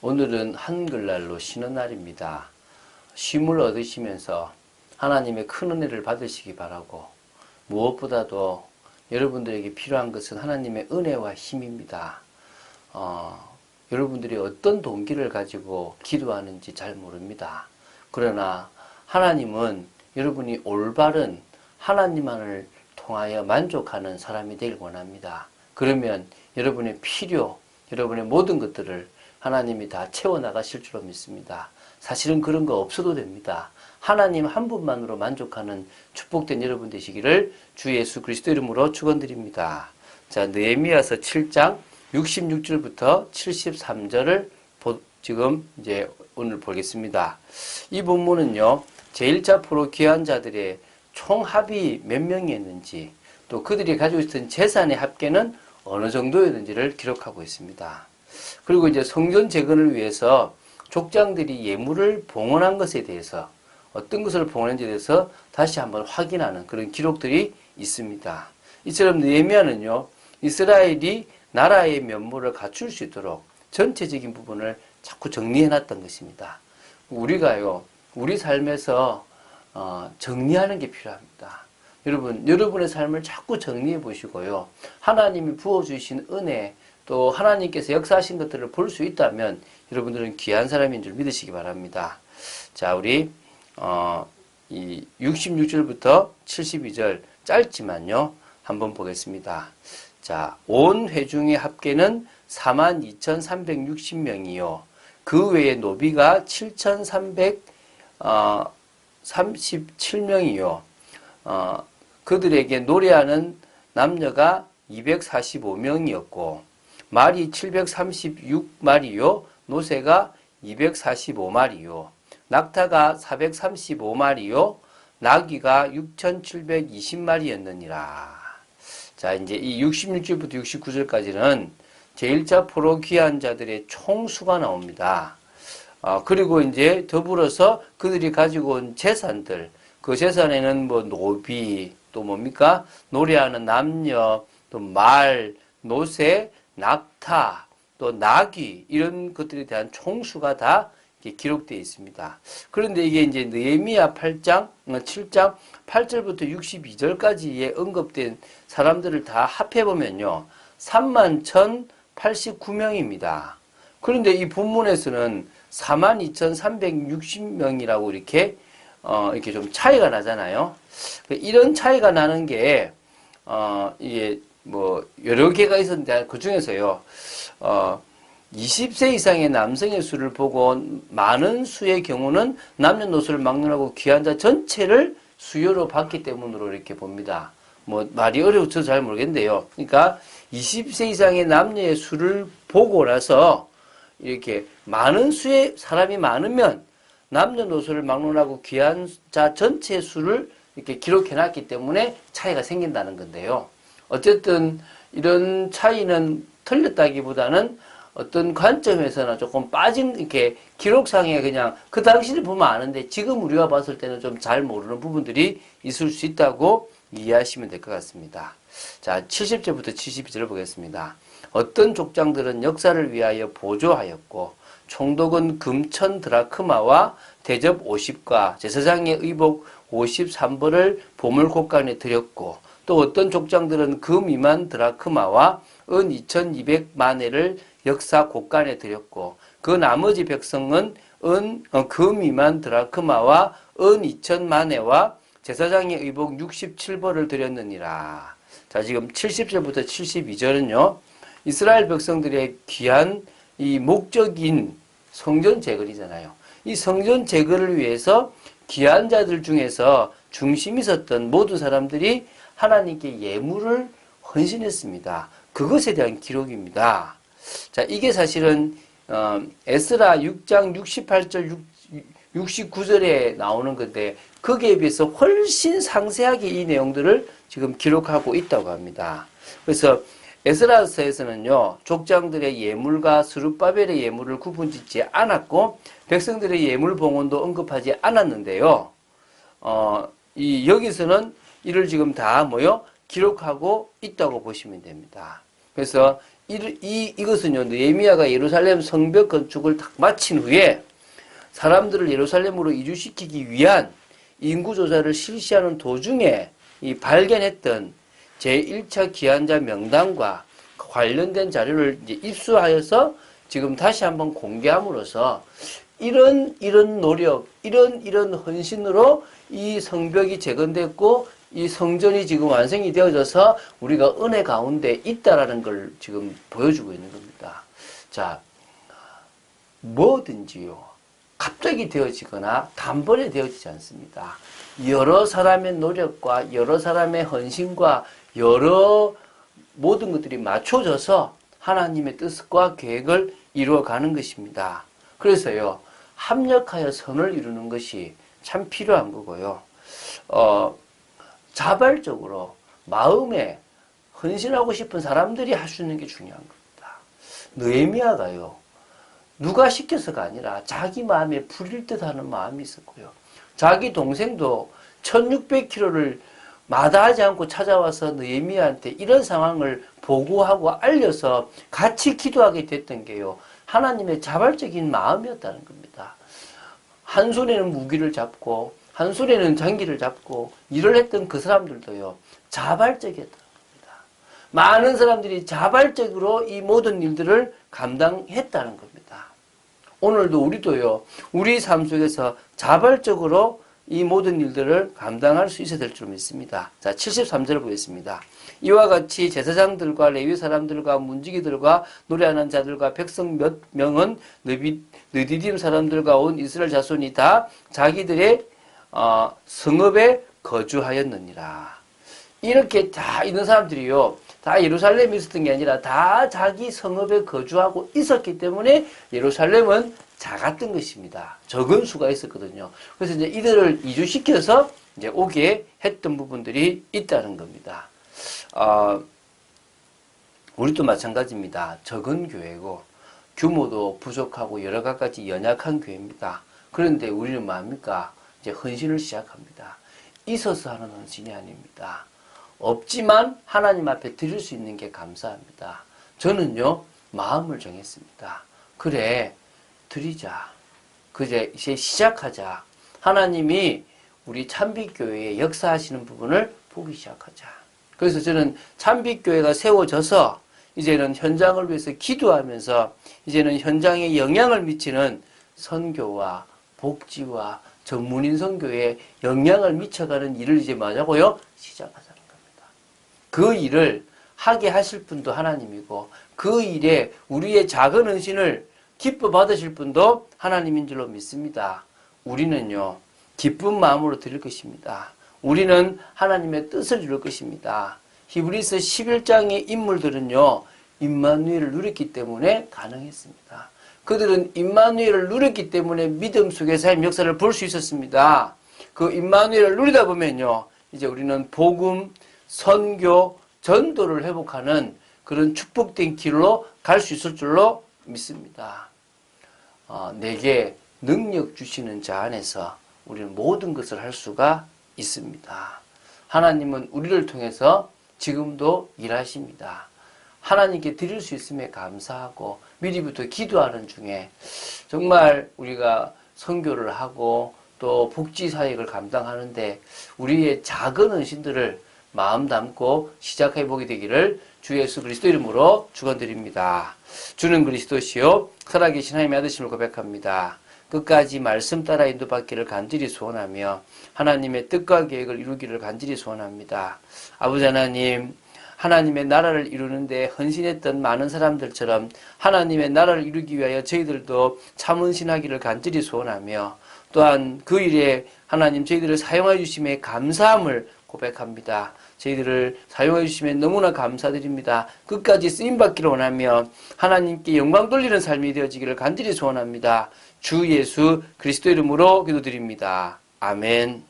오늘은 한글날로 쉬는 날입니다. 쉼을 얻으시면서 하나님의 큰 은혜를 받으시기 바라고, 무엇보다도 여러분들에게 필요한 것은 하나님의 은혜와 힘입니다. 여러분들이 어떤 동기를 가지고 기도하는지 잘 모릅니다. 그러나 하나님은 여러분이 올바른 하나님만을 통하여 만족하는 사람이 되길 원합니다. 그러면 여러분의 필요, 여러분의 모든 것들을 하나님이 다 채워나가실 줄로 믿습니다. 사실은 그런 거 없어도 됩니다. 하나님 한 분만으로 만족하는 축복된 여러분 되시기를 주 예수 그리스도 이름으로 축원드립니다. 자, 느헤미야서 7장 66절부터 73절을 지금 이제 오늘 보겠습니다. 이 본문은요, 제1차 포로 귀한 자들의 총 합이 몇 명이었는지, 또 그들이 가지고 있던 재산의 합계는 어느 정도였는지를 기록하고 있습니다. 그리고 이제 성전 재건을 위해서 족장들이 예물을 봉헌한 것에 대해서, 어떤 것을 봉헌한지에 대해서 다시 한번 확인하는 그런 기록들이 있습니다. 이처럼 느헤미야는요, 이스라엘이 나라의 면모를 갖출 수 있도록 전체적인 부분을 자꾸 정리해놨던 것입니다. 우리가요, 우리 삶에서 정리하는 게 필요합니다. 여러분의 삶을 자꾸 정리해 보시고요, 하나님이 부어주신 은혜, 또 하나님께서 역사하신 것들을 볼 수 있다면 여러분들은 귀한 사람인 줄 믿으시기 바랍니다. 자, 우리 이 66절부터 72절 짧지만요, 한번 보겠습니다. 자, 온 회중의 합계는 42,360명이요. 그 외에 노비가 7,337명이요. 그들에게 노래하는 남녀가 245명이었고, 말이 736마리요. 노새가 245마리요. 낙타가 435마리요. 나귀가 6,720마리였느니라. 자, 이제 이 66절부터 69절까지는 제1차 포로 귀한 자들의 총수가 나옵니다. 그리고 이제 더불어서 그들이 가지고 온 재산들, 그 재산에는 뭐 노비, 또 뭡니까? 노래하는 남녀, 또 말, 노새, 낙타, 또 나귀, 이런 것들에 대한 총수가 다 기록되어 있습니다. 그런데 이게 이제 느헤미야 7장 8절부터 62절까지에 언급된 사람들을 다 합해보면요, 31,089명입니다. 그런데 이 본문에서는 42,360명이라고 이렇게 좀 차이가 나잖아요. 이런 차이가 나는 게, 이게 뭐 여러 개가 있었는데, 그 중에서요, 20세 이상의 남성의 수를 보고 많은 수의 경우는 남녀노소를 막론하고 귀한 자 전체를 수요로 받기 때문으로 이렇게 봅니다. 뭐 말이 어려워서 잘 모르겠는데요. 그러니까 20세 이상의 남녀의 수를 보고 나서 이렇게 많은 수의 사람이 많으면 남녀노소를 막론하고 귀한 자 전체의 수를 이렇게 기록해 놨기 때문에 차이가 생긴다는 건데요. 어쨌든 이런 차이는 틀렸다기보다는 어떤 관점에서는 조금 빠진, 이렇게 기록상에 그냥 그 당시를 보면 아는데 지금 우리가 봤을 때는 좀 잘 모르는 부분들이 있을 수 있다고 이해하시면 될 것 같습니다. 자, 70절부터 72절을 보겠습니다. 어떤 족장들은 역사를 위하여 보조하였고, 총독은 금천 드라크마와 대접 50과 제사장의 의복 53벌을 보물 곳간에 드렸고, 또 어떤 족장들은 금 2만 드라크마와 은 2,200만회를 역사 곳간에 드렸고, 그 나머지 백성은 금 2만 드라크마와 은 2,000만회와 제사장의 의복 67벌을 드렸느니라. 자, 지금 70절부터 72절은요, 이스라엘 백성들의 귀한 이 목적인 성전 재건이잖아요. 이 성전 재건을 위해서 귀한 자들 중에서 중심이 섰던 모든 사람들이 하나님께 예물을 헌신했습니다. 그것에 대한 기록입니다. 자, 이게 사실은 에스라 6장 68절 69절에 나오는 건데, 거기에 비해서 훨씬 상세하게 이 내용들을 지금 기록하고 있다고 합니다. 그래서 에스라서에서는요, 족장들의 예물과 스룹바벨의 예물을 구분짓지 않았고, 백성들의 예물 봉헌도 언급하지 않았는데요. 여기서는 이를 지금 다 기록하고 있다고 보시면 됩니다. 그래서 이것은요, 느헤미야가 예루살렘 성벽 건축을 딱 마친 후에 사람들을 예루살렘으로 이주시키기 위한 인구조사를 실시하는 도중에 이 발견했던 제1차 기한자 명단과 관련된 자료를 이제 입수하여서 지금 다시 한번 공개함으로써 이런 노력, 이런 헌신으로 이 성벽이 재건됐고 이 성전이 지금 완성이 되어져서 우리가 은혜 가운데 있다라는 걸 지금 보여주고 있는 겁니다. 자, 뭐든지요, 갑자기 되어지거나 단번에 되어지지 않습니다. 여러 사람의 노력과 여러 사람의 헌신과 여러 모든 것들이 맞춰져서 하나님의 뜻과 계획을 이루어가는 것입니다. 그래서요, 합력하여 선을 이루는 것이 참 필요한 거고요. 자발적으로 마음에 헌신하고 싶은 사람들이 할 수 있는 게 중요한 겁니다. 느헤미야가요, 누가 시켜서가 아니라 자기 마음에 불일 듯 하는 마음이 있었고요. 자기 동생도 1600km를 마다하지 않고 찾아와서 느헤미야한테 이런 상황을 보고하고 알려서 같이 기도하게 됐던 게요, 하나님의 자발적인 마음이었다는 겁니다. 한 손에는 무기를 잡고 한 손에는 장기를 잡고 일을 했던 그 사람들도요, 자발적이었다는 겁니다. 많은 사람들이 자발적으로 이 모든 일들을 감당했다는 겁니다. 오늘도 우리도요, 우리 삶 속에서 자발적으로 이 모든 일들을 감당할 수 있어야 될 줄 믿습니다. 자, 73절을 보겠습니다. 이와 같이 제사장들과 레위 사람들과 문지기들과 노래하는 자들과 백성 몇 명은 느디딤 사람들과 온 이스라엘 자손이 다 자기들의 성읍에 거주하였느니라. 이렇게 다 있는 사람들이요, 다 예루살렘에 있었던 게 아니라 다 자기 성읍에 거주하고 있었기 때문에 예루살렘은 작았던 것입니다. 적은 수가 있었거든요. 그래서 이제 이들을 이주시켜서 이제 오게 했던 부분들이 있다는 겁니다. 우리도 마찬가지입니다. 적은 교회고 규모도 부족하고 여러 가지 연약한 교회입니다. 그런데 우리는 뭐합니까? 이제 헌신을 시작합니다. 있어서 하는 헌신이 아닙니다. 없지만 하나님 앞에 드릴 수 있는 게 감사합니다. 저는요, 마음을 정했습니다. 그래, 드리자. 그제 이제 시작하자. 하나님이 우리 참빛교회에 역사하시는 부분을 보기 시작하자. 그래서 저는 참빛교회가 세워져서 이제는 현장을 위해서 기도하면서 이제는 현장에 영향을 미치는 선교와 복지와 전문인 선교에 영향을 미쳐가는 일을 이제 뭐냐고요? 시작하자는 겁니다. 그 일을 하게 하실 분도 하나님이고 그 일에 우리의 작은 헌신을 기뻐 받으실 분도 하나님인 줄로 믿습니다. 우리는요, 기쁜 마음으로 드릴 것입니다. 우리는 하나님의 뜻을 이룰 것입니다. 히브리서 11장의 인물들은요, 임마누엘을 누렸기 때문에 가능했습니다. 그들은 임마누엘을 누렸기 때문에 믿음 속의 삶 역사를 볼 수 있었습니다. 그 임마누엘을 누리다 보면요, 이제 우리는 복음, 선교, 전도를 회복하는 그런 축복된 길로 갈 수 있을 줄로 믿습니다. 내게 능력 주시는 자 안에서 우리는 모든 것을 할 수가 있습니다. 하나님은 우리를 통해서 지금도 일하십니다. 하나님께 드릴 수 있음에 감사하고 미리부터 기도하는 중에 정말 우리가 선교를 하고 또 복지 사역을 감당하는데 우리의 작은 헌신들을 마음 담고 시작해 보게 되기를 주 예수 그리스도 이름으로 축원드립니다. 주는 그리스도시요 살아계신 하나님의 아들심을 고백합니다. 끝까지 말씀 따라 인도받기를 간절히 소원하며 하나님의 뜻과 계획을 이루기를 간절히 소원합니다. 아버지 하나님, 하나님의 나라를 이루는데 헌신했던 많은 사람들처럼 하나님의 나라를 이루기 위하여 저희들도 참 헌신하기를 간절히 소원하며 또한 그 일에 하나님 저희들을 사용하여 주심에 감사함을 고백합니다. 저희들을 사용해 주시면 너무나 감사드립니다. 끝까지 쓰임받기를 원하며 하나님께 영광 돌리는 삶이 되어지기를 간절히 소원합니다. 주 예수 그리스도 이름으로 기도드립니다. 아멘.